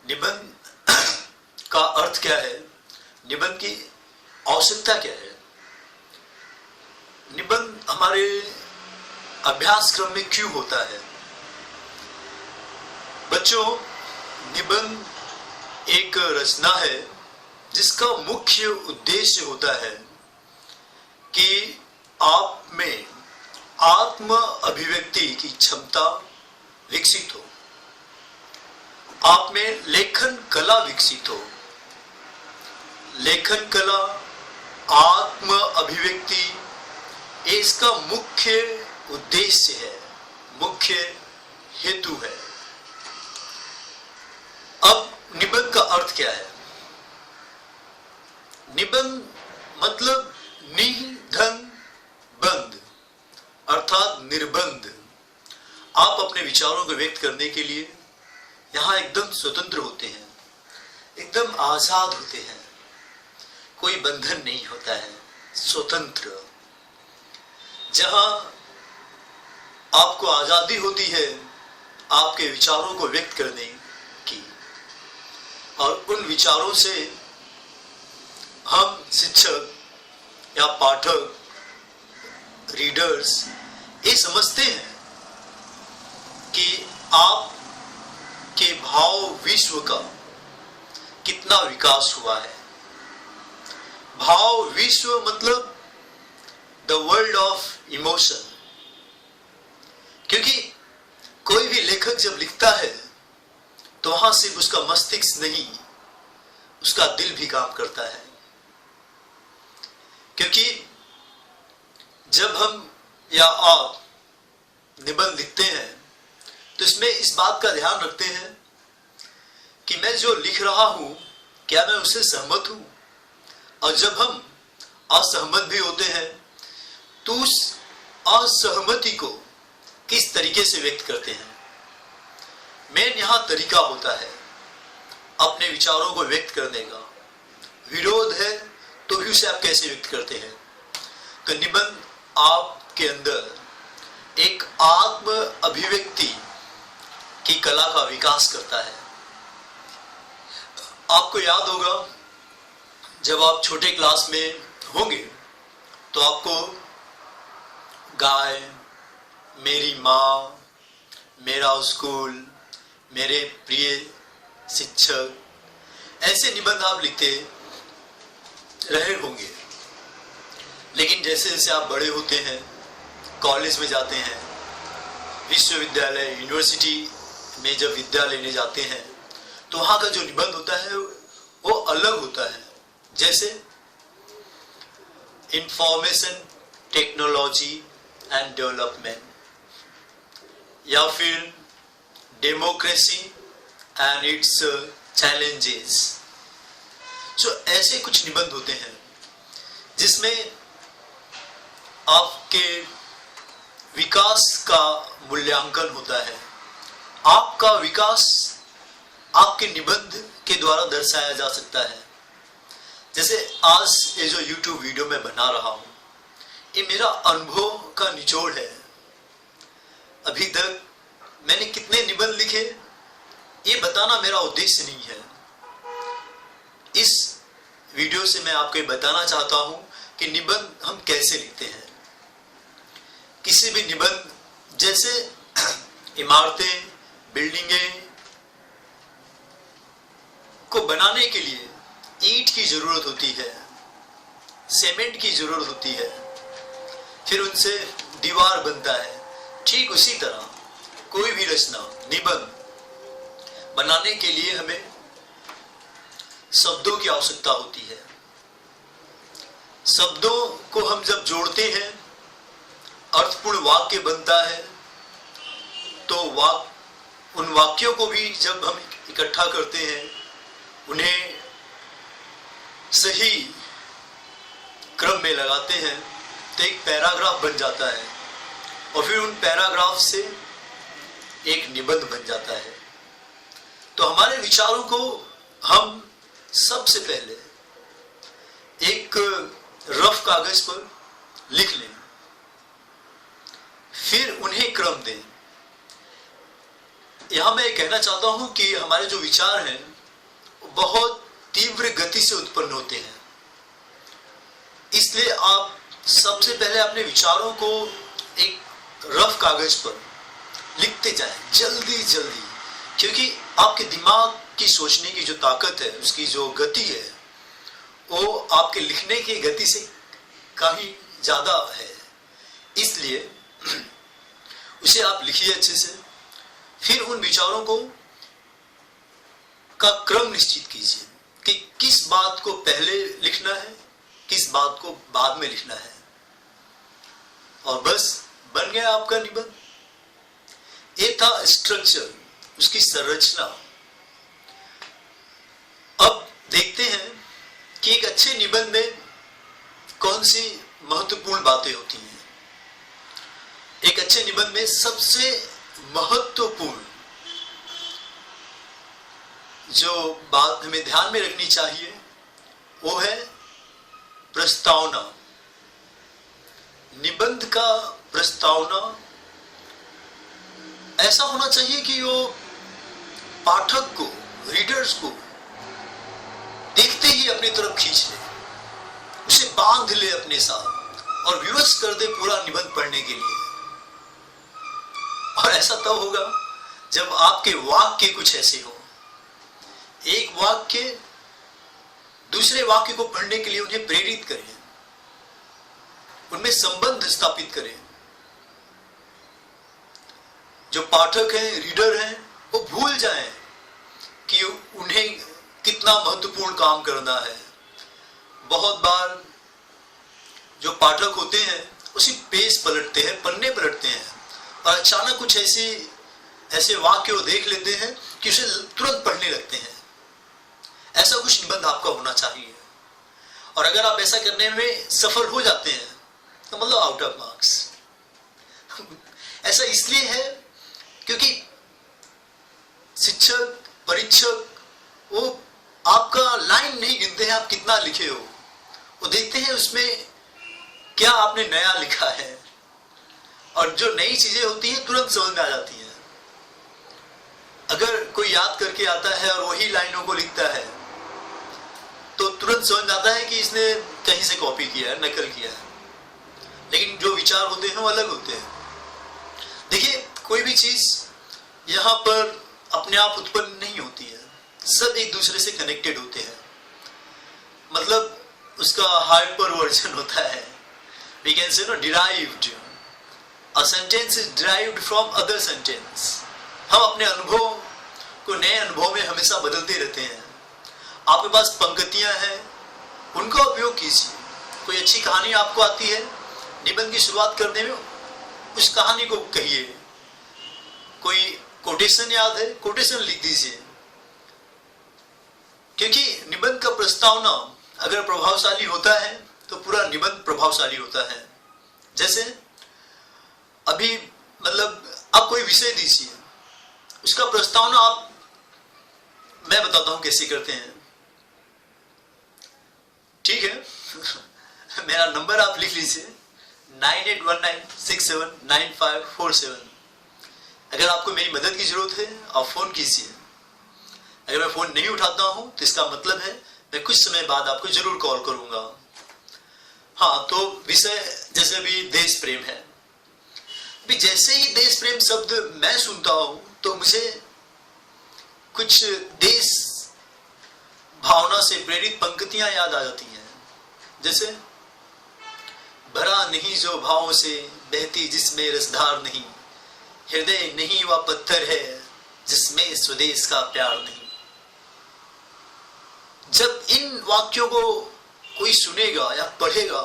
निबंध का अर्थ क्या है, निबंध की आवश्यकता क्या है। निबंध हमारे अभ्यासक्रम में क्यों होता है। बच्चों, निबंध एक रचना है जिसका मुख्य उद्देश्य होता है कि आप में आत्म अभिव्यक्ति की क्षमता विकसित हो, आप में लेखन कला विकसित हो। लेखन कला, आत्म अभिव्यक्ति, ये इसका मुख्य उद्देश्य है, मुख्य हेतु है। अब निबंध का अर्थ क्या है। निबंध मतलब निधन बंध अर्थात निर्बंध। आप अपने विचारों को व्यक्त करने के लिए यहाँ एकदम स्वतंत्र होते हैं, एकदम आजाद होते हैं, कोई बंधन नहीं होता है, स्वतंत्र। जहां आपको आजादी होती है आपके विचारों को व्यक्त करने की, और उन विचारों से हम शिक्षक या पाठक, रीडर्स ये समझते हैं कि आप के भाव विश्व का कितना विकास हुआ है। भाव विश्व मतलब द वर्ल्ड ऑफ इमोशन। क्योंकि कोई भी लेखक जब लिखता है तो वहां सिर्फ उसका मस्तिष्क नहीं, उसका दिल भी काम करता है। क्योंकि जब हम या आप निबंध लिखते हैं तो इसमें इस बात का ध्यान रखते हैं कि मैं जो लिख रहा हूं क्या मैं उससे सहमत हूं। और जब हम असहमत भी होते हैं तो उस असहमति को किस तरीके से व्यक्त करते हैं। मेन यहां तरीका होता है अपने विचारों को व्यक्त करने का। विरोध है तो भी उसे आप कैसे व्यक्त करते हैं। तो निबंध आपके अंदर एक आत्म अभिव्यक्ति की कला का विकास करता है। आपको याद होगा जब आप छोटे क्लास में होंगे तो आपको गाय, मेरी माँ, मेरा स्कूल, मेरे प्रिय शिक्षक, ऐसे निबंध आप लिखते रहे होंगे। लेकिन जैसे जैसे आप बड़े होते हैं, कॉलेज में जाते हैं, विश्वविद्यालय, यूनिवर्सिटी में जब विद्या लेने जाते हैं तो वहां का जो निबंध होता है वो अलग होता है। जैसे इंफॉर्मेशन टेक्नोलॉजी एंड डेवलपमेंट, या फिर डेमोक्रेसी एंड इट्स चैलेंजेस। सो ऐसे कुछ निबंध होते हैं जिसमें आपके विकास का मूल्यांकन होता है। आपका विकास आपके निबंध के द्वारा दर्शाया जा सकता है। जैसे आज ये जो YouTube वीडियो मैं बना रहा हूं, ये मेरा अनुभव का निचोड़ है। अभी तक मैंने कितने निबंध लिखे ये बताना मेरा उद्देश्य नहीं है। इस वीडियो से मैं आपको ये बताना चाहता हूं कि निबंध हम कैसे लिखते हैं। किसी भी निबंध, जैसे इमारतें, बिल्डिंगें को बनाने के लिए ईंट की जरूरत होती है, सीमेंट की जरूरत होती है, फिर उनसे दीवार बनता है। ठीक उसी तरह कोई भी रचना, निबंध बनाने के लिए हमें शब्दों की आवश्यकता होती है। शब्दों को हम जब जोड़ते हैं अर्थपूर्ण वाक्य बनता है। तो उन वाक्यों को भी जब हम इकट्ठा करते हैं, उन्हें सही क्रम में लगाते हैं तो एक पैराग्राफ बन जाता है, और फिर उन पैराग्राफ से एक निबंध बन जाता है। तो हमारे विचारों को हम सबसे पहले एक रफ कागज पर लिख लें, फिर उन्हें क्रम दें। यहां मैं कहना चाहता हूं कि हमारे जो विचार हैं बहुत तीव्र गति से उत्पन्न होते हैं। इसलिए आप सबसे पहले अपने विचारों को एक रफ कागज पर लिखते जाएं जल्दी जल्दी, क्योंकि आपके दिमाग की सोचने की जो ताकत है, उसकी जो गति है, वो आपके लिखने की गति से काफी ज्यादा है। इसलिए उसे आप लिखिए अच्छे से, फिर उन विचारों को का क्रम निश्चित कीजिए कि किस बात को पहले लिखना है, किस बात को बाद में लिखना है, और बस बन गया आपका निबंध। ये था स्ट्रक्चर, उसकी संरचना। अब देखते हैं कि एक अच्छे निबंध में कौन सी महत्वपूर्ण बातें होती हैं। एक अच्छे निबंध में सबसे महत्वपूर्ण जो बात हमें ध्यान में रखनी चाहिए वो है प्रस्तावना। निबंध का प्रस्तावना ऐसा होना चाहिए कि वो पाठक को, रीडर्स को देखते ही अपनी तरफ खींच ले, उसे बांध ले अपने साथ और विवश कर दे पूरा निबंध पढ़ने के लिए। और ऐसा तब होगा जब आपके वाक्य कुछ ऐसे हो, एक वाक्य दूसरे वाक्य को पढ़ने के लिए उन्हें प्रेरित करें, उनमें संबंध स्थापित करें। जो पाठक हैं, रीडर हैं, वो भूल जाएं कि उन्हें कितना महत्वपूर्ण काम करना है। बहुत बार जो पाठक होते हैं उसी पेज पलटते हैं, पन्ने पलटते हैं, और अचानक कुछ ऐसे वाक्य वो देख लेते हैं कि उसे तुरंत पढ़ने लगते हैं। ऐसा कुछ निबंध आपका होना चाहिए। और अगर आप ऐसा करने में सफल हो जाते हैं तो मतलब आउट ऑफ मार्क्स। ऐसा इसलिए है क्योंकि शिक्षक, परीक्षक वो आपका लाइन नहीं गिनते हैं आप कितना लिखे हो, वो देखते हैं उसमें क्या आपने नया लिखा है। और जो नई चीजें होती हैं तुरंत समझ में आ जाती हैं। अगर कोई याद करके आता है और वही लाइनों को लिखता है तो तुरंत समझ आता है कि इसने कहीं से कॉपी किया है, नकल किया है। लेकिन जो विचार होते हैं वो अलग होते हैं। देखिए, कोई भी चीज यहाँ पर अपने आप उत्पन्न नहीं होती है, सब एक दूसरे से कनेक्टेड होते हैं। मतलब उसका हाइपर वर्जन होता है, we can say no derived. A sentence is derived from other sentence. हम अपने अनुभव को नए अनुभव में हमेशा बदलते रहते हैं। आपके पास पंक्तियां हैं, उनका उपयोग कीजिए। कोई अच्छी कहानी आपको आती है, निबंध की शुरुआत करने में उस कहानी को कहिए। कोई कोटेशन याद है, कोटेशन लिख दीजिए। क्योंकि निबंध का प्रस्तावना अगर प्रभावशाली होता है तो पूरा निबंध प्रभावशाली होता है। जैसे अभी मतलब आप कोई विषय दीजिए, उसका प्रस्तावना मैं बताता हूं कैसे करते हैं, ठीक है? मेरा नंबर आप लिख लीजिए 9819679547। अगर आपको मेरी मदद की जरूरत है आप फोन कीजिए। अगर मैं फोन नहीं उठाता हूं तो इसका मतलब है मैं कुछ समय बाद आपको जरूर कॉल करूंगा। हाँ, तो विषय जैसे भी देश प्रेम है। भी जैसे ही देश प्रेम शब्द मैं सुनता हूं तो मुझे कुछ देश भावना से प्रेरित पंक्तियां याद आ जाती हैं। जैसे भरा नहीं जो भावों से बहती जिसमें रसधार नहीं, हृदय नहीं वह पत्थर है जिसमें स्वदेश का प्यार नहीं। जब इन वाक्यों को कोई सुनेगा या पढ़ेगा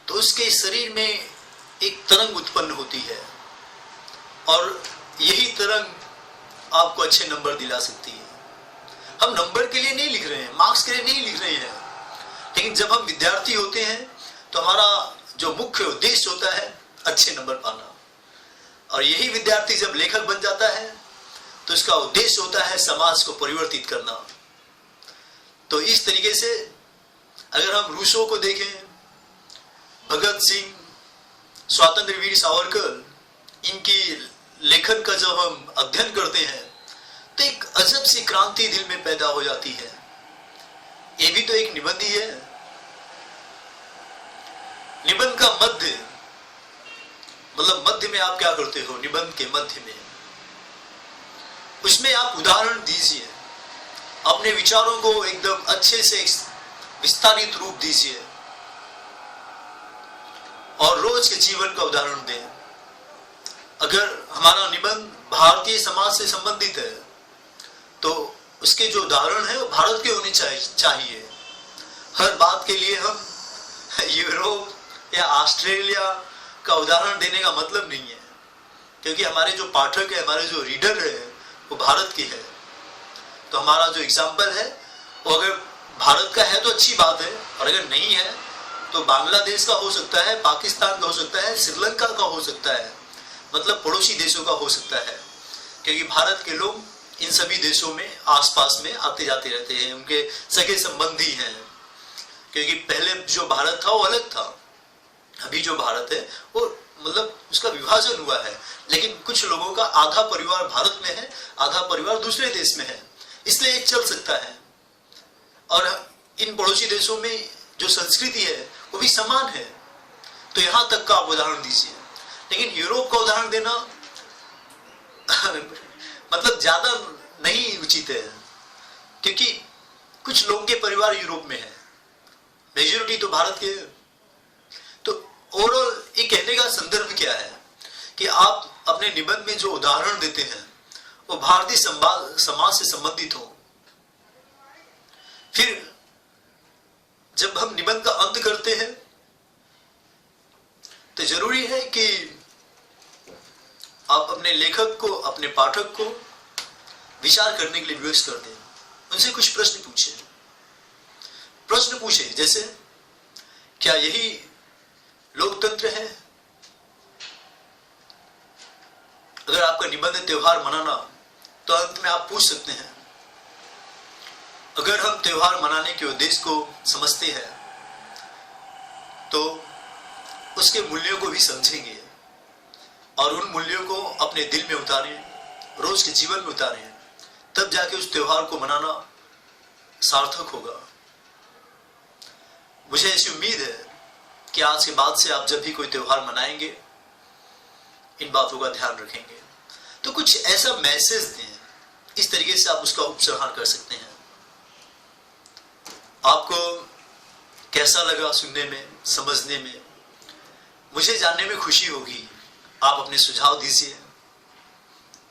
तो उसके शरीर में एक तरंग उत्पन्न होती है, और यही तरंग आपको अच्छे नंबर दिला सकती है। हम नंबर के लिए नहीं लिख रहे हैं, मार्क्स के लिए नहीं लिख रहे हैं, लेकिन जब हम विद्यार्थी होते हैं तो हमारा जो मुख्य उद्देश्य होता है अच्छे नंबर पाना। और यही विद्यार्थी जब लेखक बन जाता है तो इसका उद्देश्य होता है समाज को परिवर्तित करना। तो इस तरीके से अगर हम रूसो को देखें, भगत सिंह, स्वतंत्र वीर सावरकर, इनकी लेखन का जब हम अध्ययन करते हैं तो एक अजब सी क्रांति दिल में पैदा हो जाती है। ये भी तो एक निबंध ही है। निबंध का मध्य, मतलब मध्य में आप क्या करते हो, निबंध के मध्य में, उसमें आप उदाहरण दीजिए, अपने विचारों को एकदम अच्छे से विस्तारित रूप दीजिए और रोज के जीवन का उदाहरण दें। अगर हमारा निबंध भारतीय समाज से संबंधित है तो उसके जो उदाहरण है वो भारत के होने चाहिए। हर बात के लिए हम यूरोप या ऑस्ट्रेलिया का उदाहरण देने का मतलब नहीं है, क्योंकि हमारे जो पाठक है, हमारे जो रीडर है, वो भारत के है। तो हमारा जो एग्जाम्पल है वो अगर भारत का है तो अच्छी बात है, और अगर नहीं है तो बांग्लादेश का हो सकता है, पाकिस्तान का हो सकता है, श्रीलंका का हो सकता है, मतलब पड़ोसी देशों का हो सकता है, क्योंकि भारत के लोग इन सभी देशों में आसपास में आते जाते रहते हैं, उनके सगे संबंधी हैं। क्योंकि पहले जो भारत था वो अलग था, अभी जो भारत है वो मतलब उसका विभाजन हुआ है, लेकिन कुछ लोगों का आधा परिवार भारत में है, आधा परिवार दूसरे देश में है, इसलिए एक चल सकता है। और इन पड़ोसी देशों में जो संस्कृति है वो भी समान है, तो यहां तक का आप उदाहरण दीजिए। लेकिन यूरोप का उदाहरण देना मतलब ज्यादा नहीं उचित है, क्योंकि कुछ लोगों के परिवार यूरोप में है, मेजॉरिटी तो भारत के है। तो ओवरऑल ये कहने का संदर्भ क्या है कि आप अपने निबंध में जो उदाहरण देते हैं वो भारतीय समाज से संबंधित हो। फिर जब हम निबंध का अंत करते हैं तो जरूरी है कि आप अपने लेखक को, अपने पाठक को विचार करने के लिए विवश कर दें। उनसे कुछ प्रश्न पूछे, जैसे क्या यही लोकतंत्र है? अगर आपका निबंध है त्योहार मनाना, तो अंत में आप पूछ सकते हैं, अगर हम त्योहार मनाने के उद्देश्य को समझते हैं तो उसके मूल्यों को भी समझेंगे और उन मूल्यों को अपने दिल में उतारें, रोज के जीवन में उतारें, तब जाके उस त्योहार को मनाना सार्थक होगा। मुझे ऐसी उम्मीद है कि आज के बाद से आप जब भी कोई त्योहार मनाएंगे इन बातों का ध्यान रखेंगे। तो कुछ ऐसा मैसेज दें, इस तरीके से आप उसका उपसंहार कर सकते हैं। आपको कैसा लगा सुनने में, समझने में? मुझे जानने में खुशी होगी। आप अपने सुझाव दीजिए।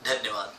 धन्यवाद।